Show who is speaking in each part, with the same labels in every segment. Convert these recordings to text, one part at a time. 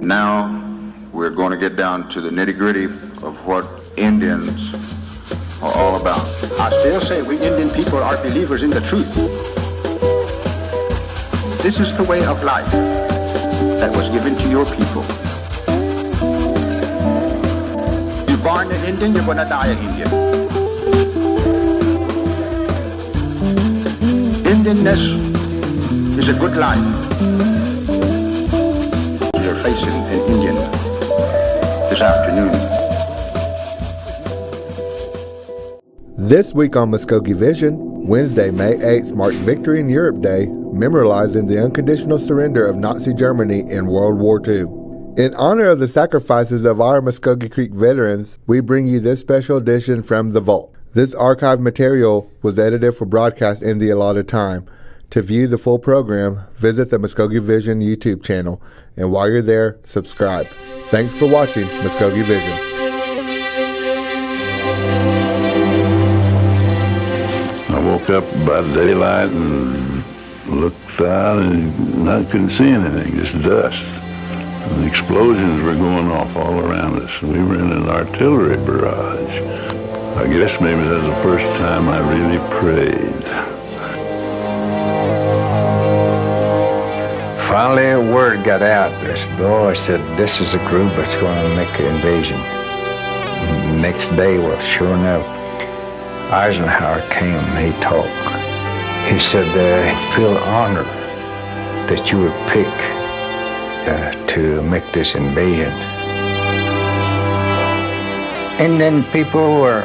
Speaker 1: Now we're going to get down to the nitty-gritty of what Indians are all about.
Speaker 2: I still say we Indian people are believers in the truth. This is the way of life that was given to your people. You're born an Indian, you're going to die an Indian. Indianness is a good life. You're facing an Indian this afternoon.
Speaker 3: This week on Muskogee Vision, Wednesday, May 8th marked Victory in Europe Day, memorializing the unconditional surrender of Nazi Germany in World War II. In honor of the sacrifices of our Muskogee Creek veterans, we bring you this special edition from The Vault. This archived material was edited for broadcast in the allotted time. To view the full program, visit the Muskogee Vision YouTube channel, and while you're there, subscribe. Thanks for watching Muskogee Vision.
Speaker 4: I woke up by daylight and looked out and I couldn't see anything, just dust. And the explosions were going off all around us. We were in an artillery barrage. I guess maybe that was the first time I really prayed.
Speaker 5: Finally, a word got out. This boy said, this is a group that's going to make an invasion. And the next day, well, sure enough, Eisenhower came and he talked. He said, I feel honored that you would pick to make this invasion. And then people were,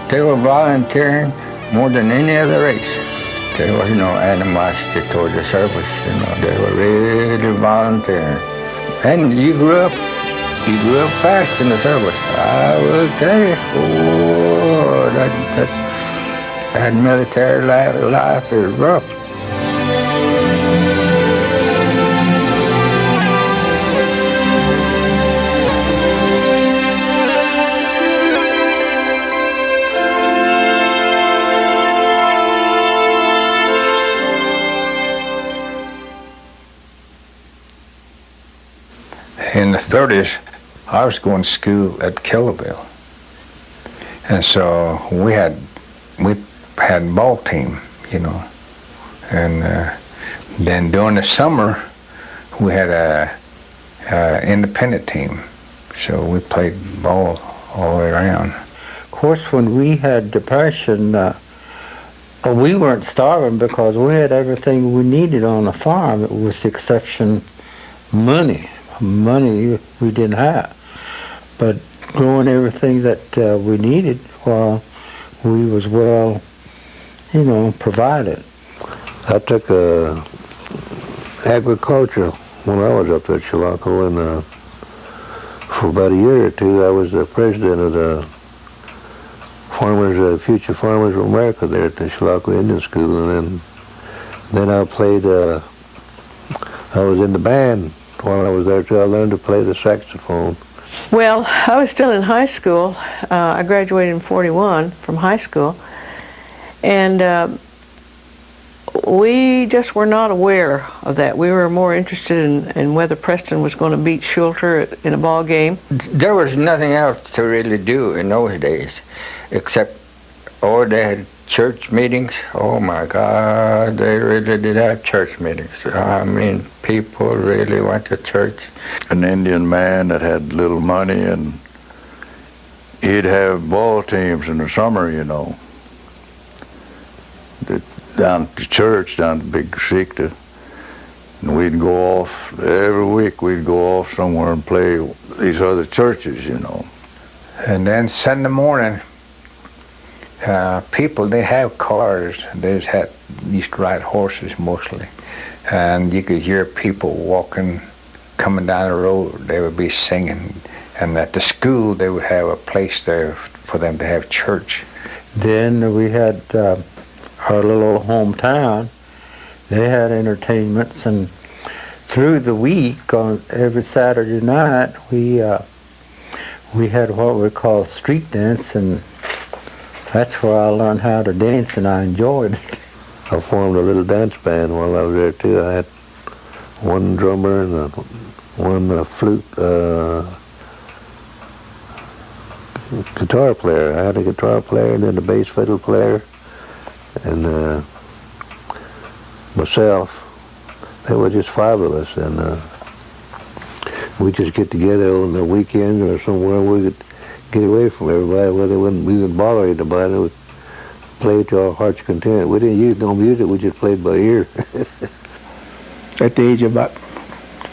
Speaker 5: they were volunteering more than any other race. There was no animosity toward the service, they were really volunteering. And you grew up fast in the service. I will tell you, that military life is rough. In the 30s, I was going to school at Kellerville. And so we had ball team, And then during the summer, we had a independent team. So we played ball all the way around.
Speaker 6: Of course, when we had depression, we weren't starving because we had everything we needed on the farm, with the exception money. Money we didn't have, but growing everything that we needed, well, we was well, provided.
Speaker 7: I took agriculture when I was up at Chilocco, and for about a year or two I was the president of the Future Farmers of America there at the Chilocco Indian School, and then I played, I was in the band. While I was there too, I learned to play the saxophone.
Speaker 8: Well, I was still in high school. I graduated in '41 from high school, and we just were not aware of that. We were more interested in whether Preston was going to beat Schulter in a ball game.
Speaker 5: There was nothing else to really do in those days, except, they had church meetings. Oh my God, they really did have church meetings. I mean, people really went to church.
Speaker 4: An Indian man that had little money, and he'd have ball teams in the summer, down to church, down to Big Sikta. And we'd go off, every week we'd go off somewhere and play these other churches,
Speaker 5: And then Sunday morning, people, they have cars. They used to ride horses mostly, and you could hear people walking, coming down the road. They would be singing, and at the school they would have a place there for them to have church.
Speaker 6: Then we had our little hometown. They had entertainments, and through the week, on every Saturday night, we had what we call street dance, and that's where I learned how to dance, and I enjoyed it.
Speaker 7: I formed a little dance band while I was there too. I one drummer and one flute guitar player. I had a guitar player and then a bass fiddle player and myself. There were just 5 of us, and we just get together on the weekends or somewhere we could get away from everybody, where we wouldn't bother anybody. We would play to our heart's content. We didn't use no music, we just played by ear.
Speaker 9: At the age of about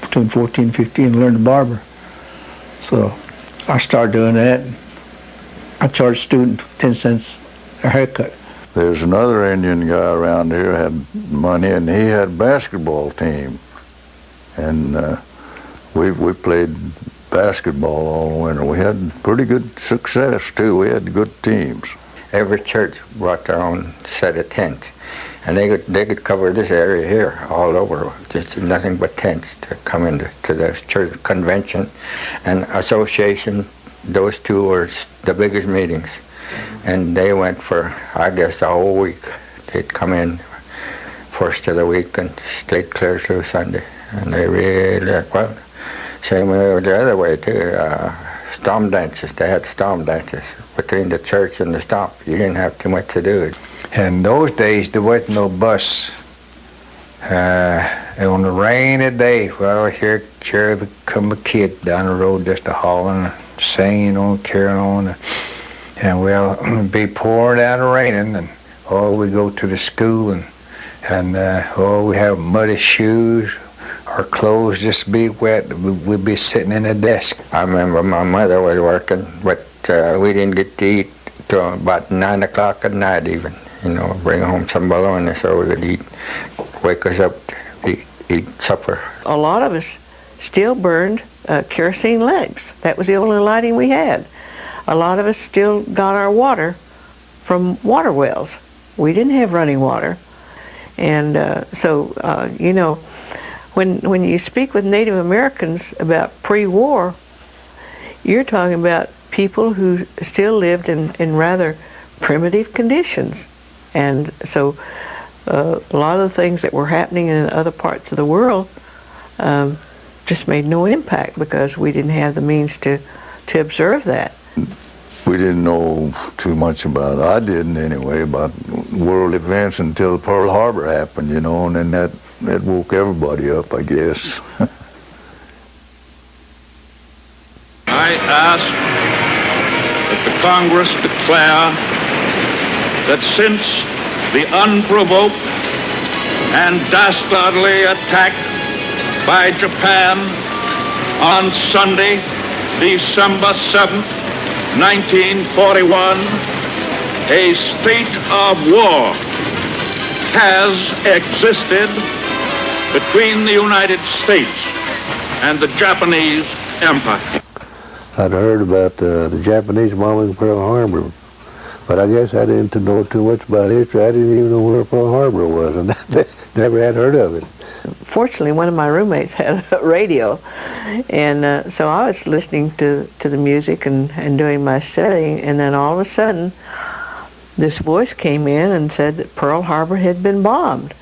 Speaker 9: between 14 and 15, learned to barber. So I started doing that. I charged students 10 cents a haircut.
Speaker 4: There's another Indian guy around here had money, and he had a basketball team. And we played basketball all winter. We had pretty good success, too. We had good teams.
Speaker 5: Every church brought their own set of tents. And they could cover this area here all over, just nothing but tents to come into the church convention and association. Those 2 were the biggest meetings. And they went for, I guess, the whole week. They'd come in first of the week and stay clear through Sunday. And they really, well, same way the other way too. Storm dances. They had storm dances between the church and the stomp. You didn't have too much to do. In those days, there wasn't no bus. On a rainy day, well, here come a kid down the road just a hauling, singing on, carrying on. And we'll be pouring down and raining, and we go to the school, and we have muddy shoes. Our clothes just be wet. We'd be sitting in the desk. I remember my mother was working, but we didn't get to eat till about 9 o'clock at night even. You know, bring home some bologna so we could eat, wake us up to eat supper. A
Speaker 8: lot of us still burned kerosene lamps. That was the only lighting we had. A lot of us still got our water from water wells. We didn't have running water. And you know, when you speak with Native Americans about pre-war, you're talking about people who still lived in rather primitive conditions. And so a lot of the things that were happening in other parts of the world just made no impact because we didn't have the means to observe that.
Speaker 4: We didn't know too much about it. I didn't anyway, about world events until Pearl Harbor happened, you know, and then that woke everybody up, I guess.
Speaker 10: I ask that the Congress declare that since the unprovoked and dastardly attack by Japan on Sunday, December 7th, 1941, a state of war has existed between the United States and the Japanese Empire.
Speaker 7: I'd heard about the Japanese bombing Pearl Harbor, but I guess I didn't know too much about history. I didn't even know where Pearl Harbor was, and never had heard of it.
Speaker 8: Fortunately, one of my roommates had a radio, and so I was listening to the music and doing my studying, and then all of a sudden, this voice came in and said that Pearl Harbor had been bombed.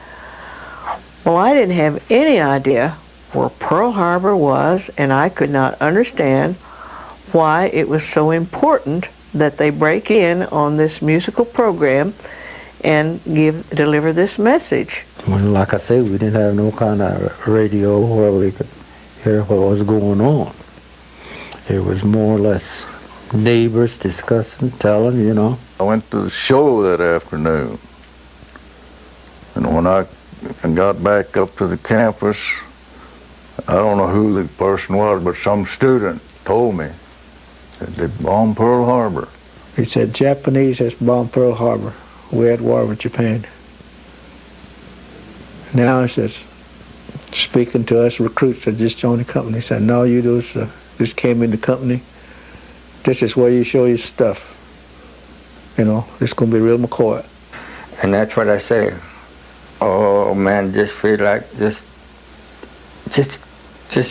Speaker 8: Well, I didn't have any idea where Pearl Harbor was, and I could not understand why it was so important that they break in on this musical program and deliver this message.
Speaker 6: Well, like I said, we didn't have no kind of radio where we could hear what was going on. It was more or less neighbors discussing, telling, you know.
Speaker 4: I went to the show that afternoon, and when I got back up to the campus, I don't know who the person was, but some student told me that they bombed Pearl Harbor.
Speaker 9: He said, Japanese has bombed Pearl Harbor. We're at war with Japan. Now he says, speaking to us recruits that just joined the company, he said, no, you those just came in the company. This is where you show your stuff. You know, it's going to be real McCoy.
Speaker 5: And that's what I say. Oh man, just feel like just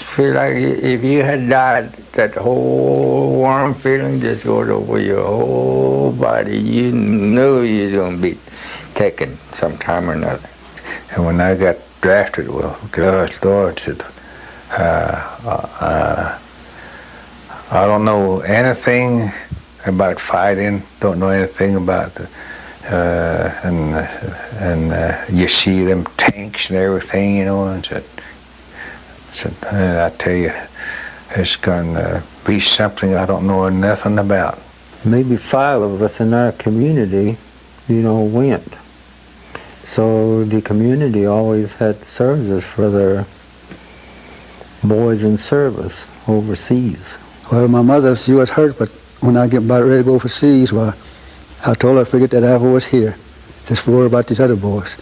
Speaker 5: feel like if you had died, that whole warm feeling just goes over your whole body. You knew you was going to be taken sometime or another. And when I got drafted. Well, gosh, Lord, said, I don't know anything about fighting. Don't know anything about and you see them tanks and everything, you know. And said, I tell you, it's gonna be something I don't know nothing about.
Speaker 6: Maybe 5 of us in our community, you know, went. So the community always had services for their boys in service overseas.
Speaker 11: Well, my mother, she was hurt, but when I get about ready to go overseas, well, I told her, forget that I was here. Just worry about these other boys,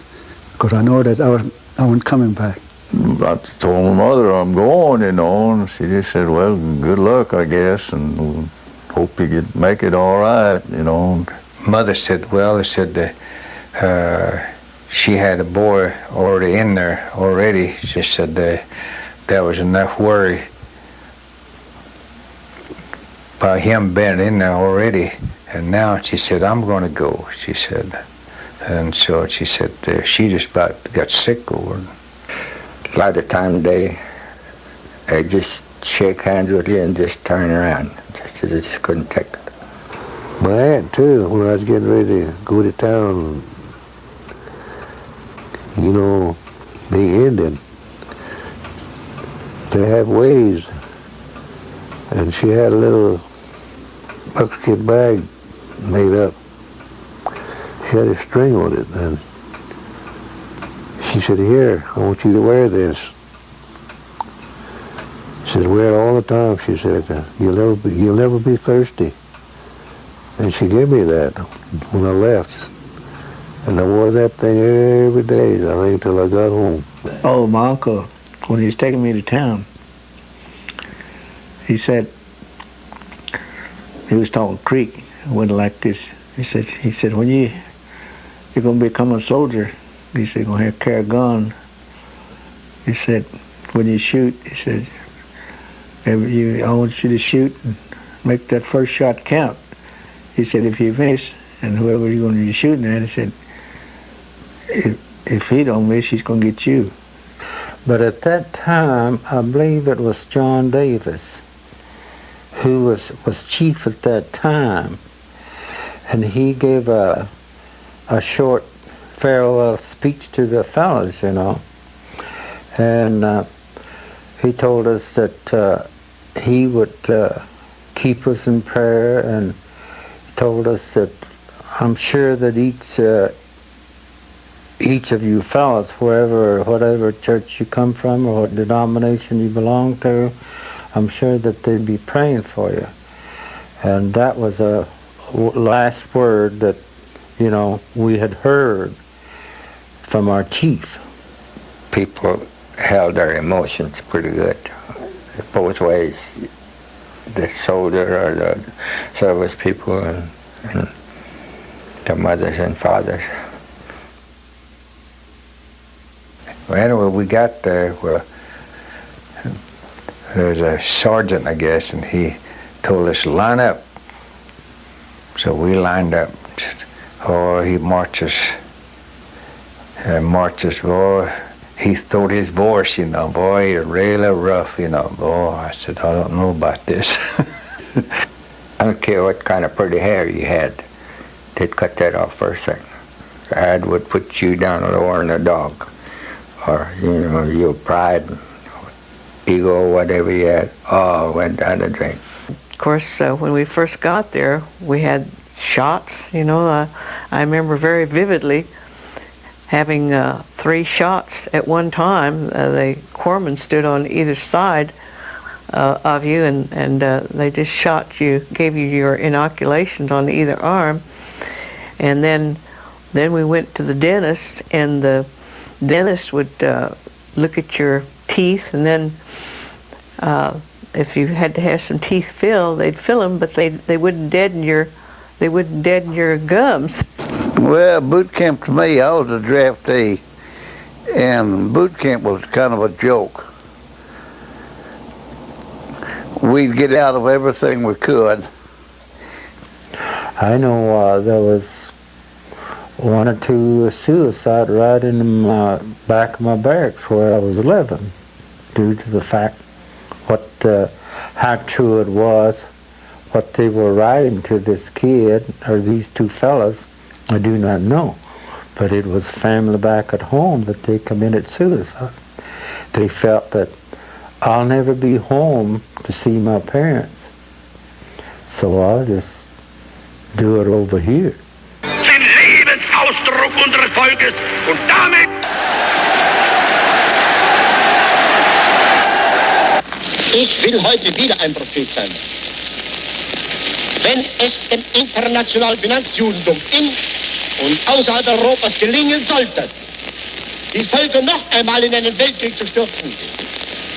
Speaker 11: because I know that I wasn't coming back.
Speaker 4: I told my mother I'm going, you know, and she just said, well, good luck, I guess, and hope you make it all right, you know.
Speaker 5: Mother said, well, they said she had a boy already in there already. She said there was enough worry by him being in there already. And now she said, I'm going to go, she said. And so she said she just about got sick over it.
Speaker 12: A lot of times they just shake hands with you and just turn around. They just couldn't take it.
Speaker 7: My aunt, too, when I was getting ready to go to town, you know, being Indian, they have ways. And she had a little buckskin bag made up. She had a string on it, and she said, here, I want you to wear this. She said, wear it all the time. She said, you'll never be thirsty. And she gave me that when I left. And I wore that thing every day, I think, till I got home.
Speaker 9: Oh, my uncle, when he was taking me to town, he said, he was talking Creek, it went like this. He said, when you're going to become a soldier, he said, you're going to have to carry a gun. He said, when you shoot, he said, I want you to shoot and make that first shot count. He said, if you miss, and whoever you're going to be shooting at, he said, if he don't miss, he's going to get you.
Speaker 6: But at that time, I believe it was John Davis, who was chief at that time, and he gave a short farewell speech to the fellows, you know, and he told us that he would keep us in prayer, and told us that I'm sure that each of you fellows, whatever church you come from or what denomination you belong to, I'm sure that they'd be praying for you. And that was a last word that, you know, we had heard from our chief.
Speaker 12: People held their emotions pretty good, both ways. The soldier or the service people and the mothers and fathers.
Speaker 5: Well, anyway, we got there. Well, there was a sergeant, I guess, and he told us to line up. So we lined up. Oh, he marches. Boy. He throwed his voice, you know, boy, really rough, you know. Boy, I said, I don't know about this.
Speaker 12: I don't care what kind of pretty hair you had. They'd cut that off first thing. That would put you down lower than a dog. Or, you know, your pride, ego, whatever you had, all went down the drain.
Speaker 8: Of course, when we first got there, we had shots, you know. I remember very vividly having 3 shots at one time. The corpsmen stood on either side of you, and they just shot you, gave you your inoculations on either arm. And then we went to the dentist, and the dentist would look at your teeth, and then if you had to have some teeth filled, they'd fill them, but they wouldn't deaden your gums.
Speaker 13: Well, boot camp to me, I was a draftee, and boot camp was kind of a joke. We'd get out of everything we could.
Speaker 6: I know there was one or two suicide right in the back of my barracks where I was living, due to the fact how true it was, what they were writing to this kid or these two fellas, I do not know. But it was family back at home that they committed suicide. They felt that I'll never be home to see my parents, so I'll just do it over here.
Speaker 14: Den Lebensausdruck unseres Volkes und damit...
Speaker 15: Ich will heute wieder ein Prophet sein. Wenn es dem internationalen Finanzjudentum in und außerhalb Europas gelingen sollte, die Völker noch einmal in einen Weltkrieg zu stürzen,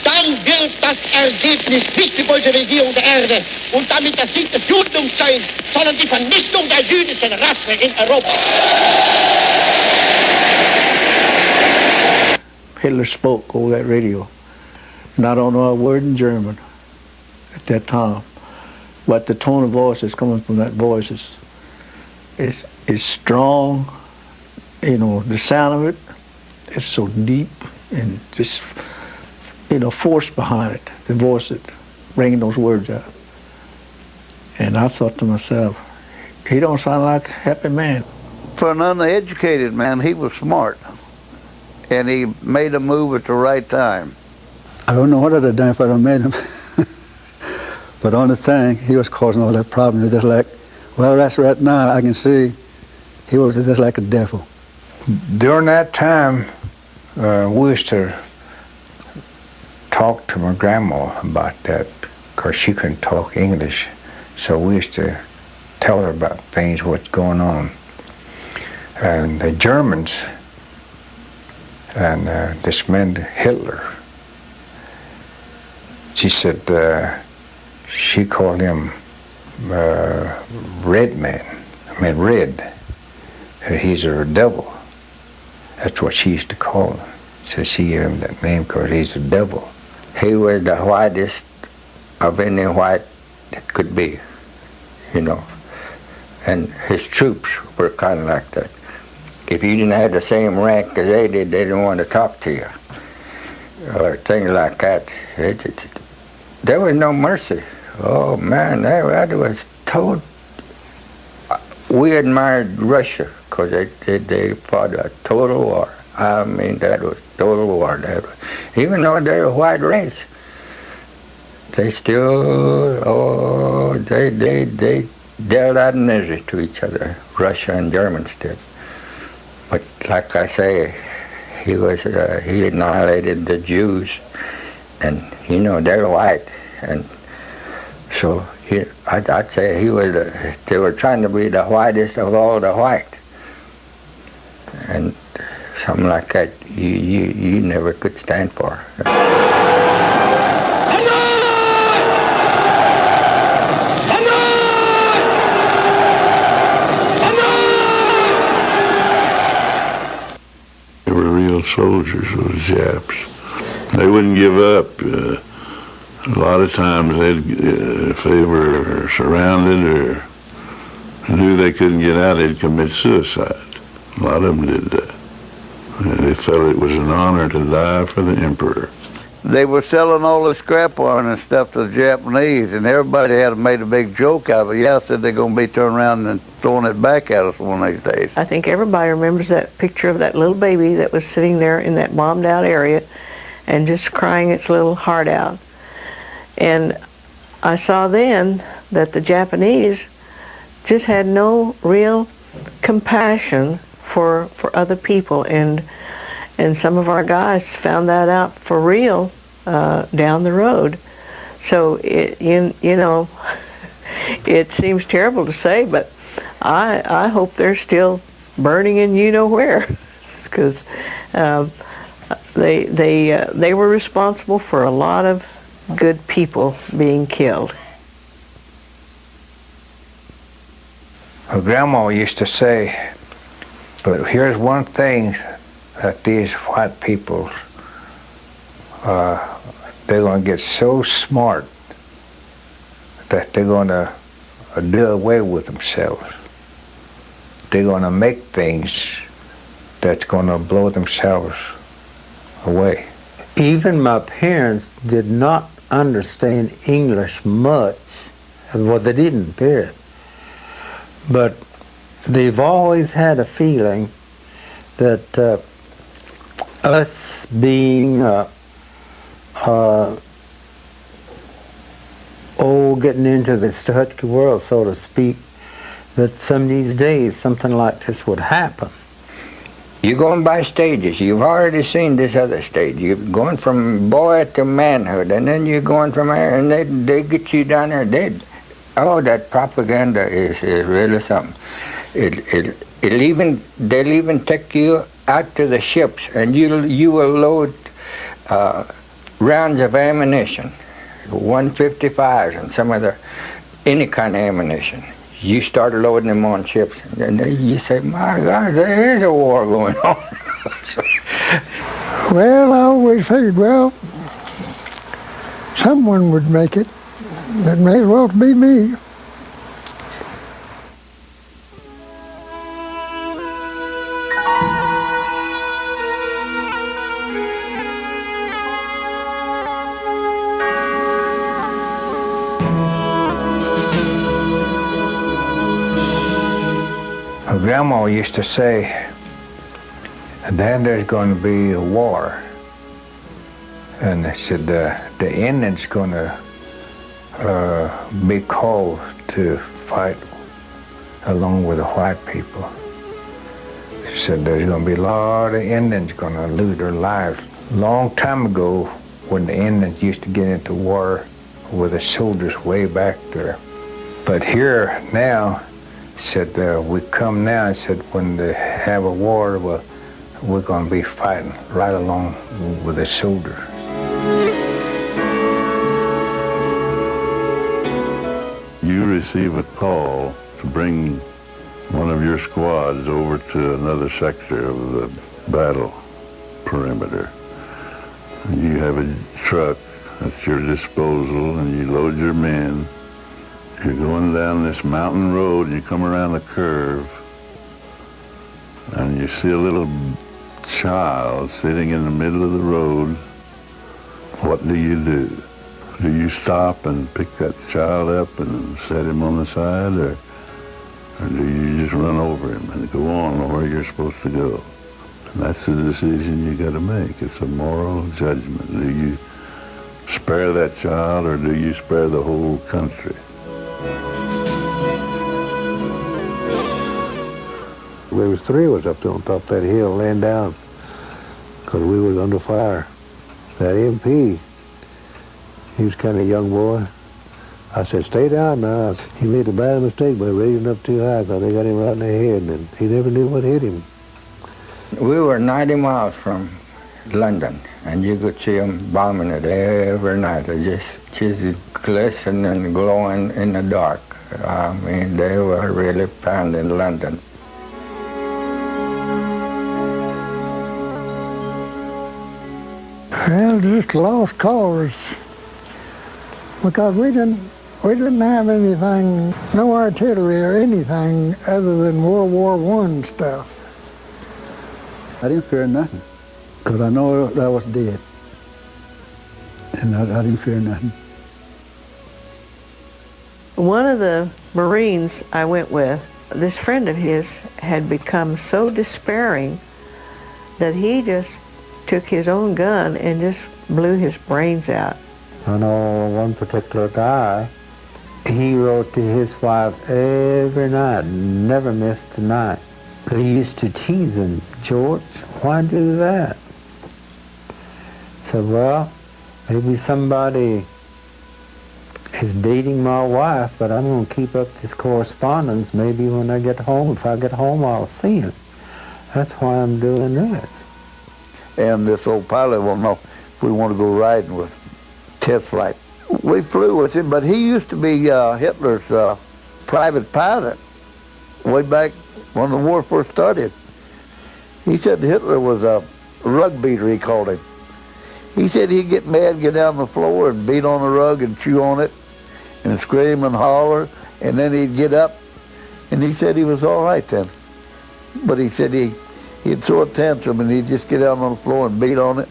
Speaker 15: dann wird das Ergebnis nicht die Bolschewisierung der Erde und damit der Sieg des Judentums sein, sondern die Vernichtung der jüdischen Rasse in Europa.
Speaker 9: Hitler spoke over that radio. And I don't know a word in German at that time, but the tone of voice that's coming from that voice is strong. You know, the sound of it is so deep and just, you know, force behind it, the voice that bringing those words out. And I thought to myself, he don't sound like a happy man.
Speaker 13: For an uneducated man, he was smart, and he made a move at the right time.
Speaker 11: I don't know what I'd have done if I'd have made him. But on the thing, he was causing all that problem. Just like, well, that's right now, I can see he was just like a devil.
Speaker 5: During that time, we used to talk to my grandma about that, because she couldn't talk English. So we used to tell her about things, what's going on. And the Germans and this man Hitler, she said she called him Red Man. I mean Red. He's a devil. That's what she used to call him. So she gave him that name because he's a devil.
Speaker 12: He was the whitest of any white that could be, you know. And his troops were kind of like that. If you didn't have the same rank as they did, they didn't want to talk to you. Or things like that. There was no mercy. Oh man, that was total. We admired Russia because they fought a total war. I mean, that was total war. Even though they're a white race, they still, they dealt out misery to each other. Russia and Germans did. But like I say, he annihilated the Jews, and you know they're white, and so I'd say they were trying to be the whitest of all the white, and something like that you never could stand for.
Speaker 4: They were real soldiers, those Japs. They wouldn't give up. A lot of times, if they were surrounded or knew they couldn't get out, they'd commit suicide. A lot of them did that. They felt it was an honor to die for the emperor.
Speaker 13: They were selling all the scrap iron and stuff to the Japanese, and everybody had made a big joke out of it. Yeah, said they're going to be turning around and throwing it back at us one of these days.
Speaker 8: I think everybody remembers that picture of that little baby that was sitting there in that bombed out area and just crying its little heart out. And I saw then that the Japanese just had no real compassion for other people, and some of our guys found that out for real down the road. So you know, it seems terrible to say, but I hope they're still burning in you know where, because they were responsible for a lot of good people being killed.
Speaker 5: My grandma used to say, but here's one thing that these white people, they're going to get so smart that they're going to do away with themselves. they're going to make things that's going to blow themselves away.
Speaker 6: Even my parents did not understand English much. Well, they didn't, period. But they've always had a feeling that us being getting into the Stutsky world, so to speak, that some of these days something like this would happen.
Speaker 12: You're going by stages. You've already seen this other stage. You're going from boy to manhood, and then you're going from there, and they get you down there. That propaganda is really something. They'll even take you out to the ships, and you will load rounds of ammunition, 155s and some other, any kind of ammunition. You start loading them on ships, and then you say, my God, there is a war going on.
Speaker 16: Well, I always figured, well, someone would make it. It may as well be me.
Speaker 5: Grandma used to say, then there's going to be a war. And they said the Indians going to be called to fight along with the white people. She said there's going to be a lot of Indians going to lose their lives. Long time ago, when the Indians used to get into war with the soldiers way back there. But here now, said we come now and said when they have a war, well, we're going to be fighting right along with the soldiers.
Speaker 4: You receive a call to bring one of your squads over to another sector of the battle perimeter. You have a truck at your disposal and you load your men. You're going down this mountain road and you come around a curve and you see a little child sitting in the middle of the road. What do? Do you stop and pick that child up and set him on the side, or do you just run over him and go on where you're supposed to go? And that's the decision you got to make. It's a moral judgment. Do you spare that child or do you spare the whole country?
Speaker 7: There was three of us up there on top of that hill laying down because we was under fire. That MP, he was kind of a young boy. I said, stay down now. He made a bad mistake by raising up too high because they got him right in the head and he never knew what hit him.
Speaker 12: We were 90 miles from London, and you could see them bombing it every night. They just glistening and glowing in the dark. I mean, they were really pounding London.
Speaker 16: Well, just lost cause because we didn't have anything, no artillery or anything other than World War I stuff.
Speaker 11: I didn't fear nothing because I know that I was dead, and I didn't fear nothing.
Speaker 8: One of the Marines I went with, this friend of his had become so despairing that he just took his own gun and just blew his brains out.
Speaker 6: I know one particular guy, he wrote to his wife every night, never missed a night. He used to tease him, George, why do that? I said, well, maybe somebody is dating my wife, but I'm going to keep up this correspondence. Maybe when I get home, if I get home, I'll see him. That's why I'm doing this.
Speaker 13: And this old pilot won't know if we want to go riding with test flight. We flew with him, but he used to be Hitler's private pilot way back when the war first started. He said Hitler was a rug beater, he called him. He said he'd get mad, get down on the floor and beat on the rug and chew on it and scream and holler, and then he'd get up, and he said he was all right then. But he said he'd throw a tantrum and he'd just get out on the floor and beat on it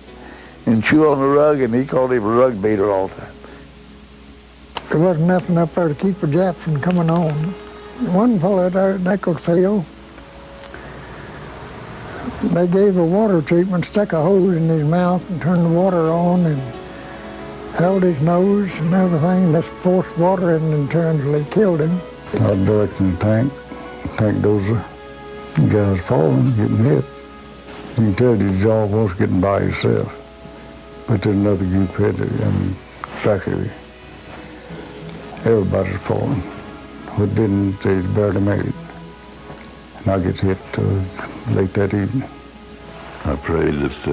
Speaker 13: and chew on the rug, and he called him a rug beater all the time.
Speaker 16: There wasn't nothing up there to keep the Japs from coming on. One fellow there at Nicholasville, they gave a water treatment, stuck a hose in his mouth and turned the water on and held his nose and everything. Just forced water in until he killed him.
Speaker 11: I was directing the tank dozer. The guy's falling, getting hit. You can tell his jaw was getting by himself. But there's another group back of you. Everybody's falling. What didn't, they barely made it. And I get hit late that evening.
Speaker 4: I prayed that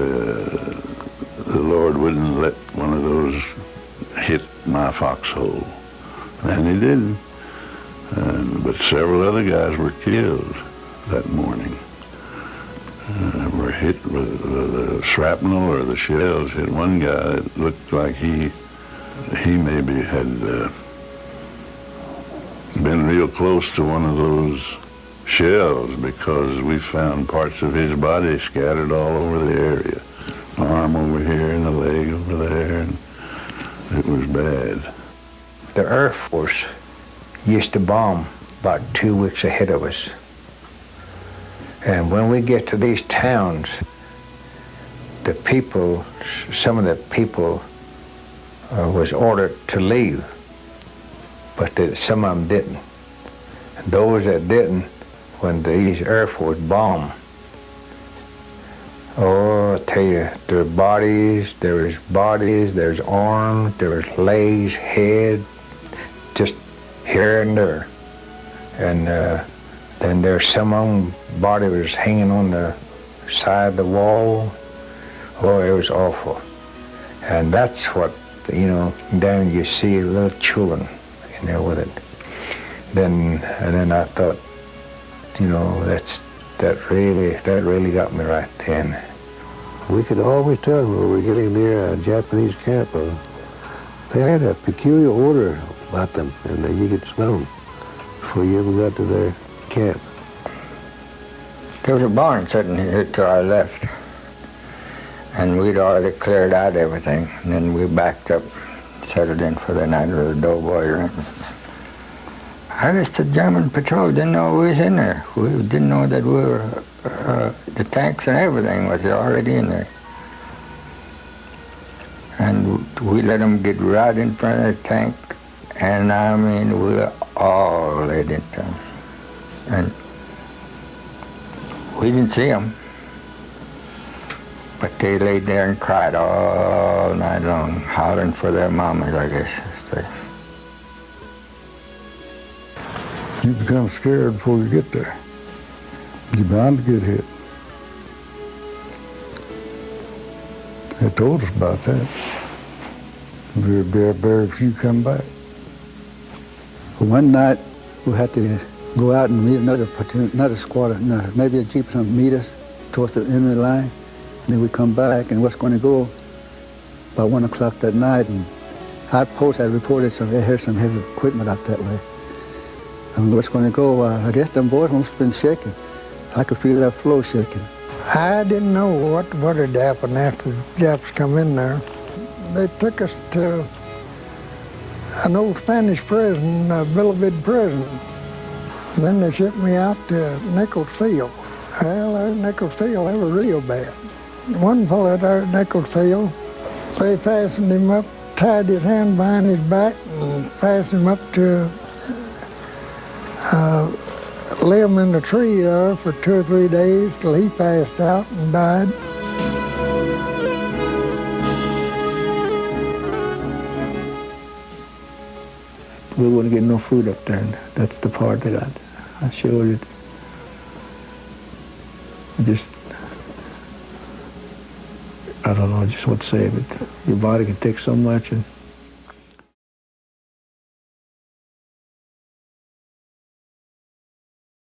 Speaker 4: the Lord wouldn't let one of those hit my foxhole. And he didn't. But several other guys were killed that morning. Were hit with the shrapnel or the shells. Hit one guy that looked like he maybe had been real close to one of those shells, because we found parts of his body scattered all over the area. An arm over here and a leg over there, and it was bad.
Speaker 5: The Air Force used to bomb about 2 weeks ahead of us. And when we get to these towns, the people, some of the people was ordered to leave, but some of them didn't. And those that didn't, when these Air Force bombed, oh, I tell you, there's bodies, there's arms, there's legs, head, just here and there. And then there's some of them, body was hanging on the side of the wall. Oh, it was awful. And that's what, down you see little children in there with it. And then I thought, that really got me right then.
Speaker 7: We could always tell when we were getting near a Japanese camp. They had a peculiar odor about them, and you could smell them before you ever got to their camp.
Speaker 12: There was a barn sitting here to our left, and we'd already cleared out everything, and then we backed up, settled in for the night with a doughboy rent. I guess the German patrol didn't know we was in there. We didn't know that we were, the tanks and everything was already in there. And we let them get right in front of the tank, and I mean, we were all laid into them. And we didn't see them, but they laid there and cried all night long, hollering for their mamas, I guess.
Speaker 11: You become scared before you get there. You're bound to get hit. They told us about that. We'll be bear if you come back. One night we had to go out and meet another squad, maybe a jeep some meet us towards the end of the line. And then we come back and was going to go about 1 o'clock that night. And our post had reported they heard some heavy equipment out that way. And what's going to go, I guess them boys must have been shaking. I could feel that floor shaking.
Speaker 16: I didn't know what had happened after the Japs come in there. They took us to an old Spanish prison, Bilibid prison. And then they shipped me out to Nicholasville. Well, Nicholasville, they were real bad. One fellow there at Nicholasville, they fastened him up, tied his hand behind his back, and fastened him up to lay him in the tree there for 2 or 3 days till he passed out and died.
Speaker 9: We wouldn't get no food up there, and that's the part that I showed it. I don't know just what to say, but your body can take so much, and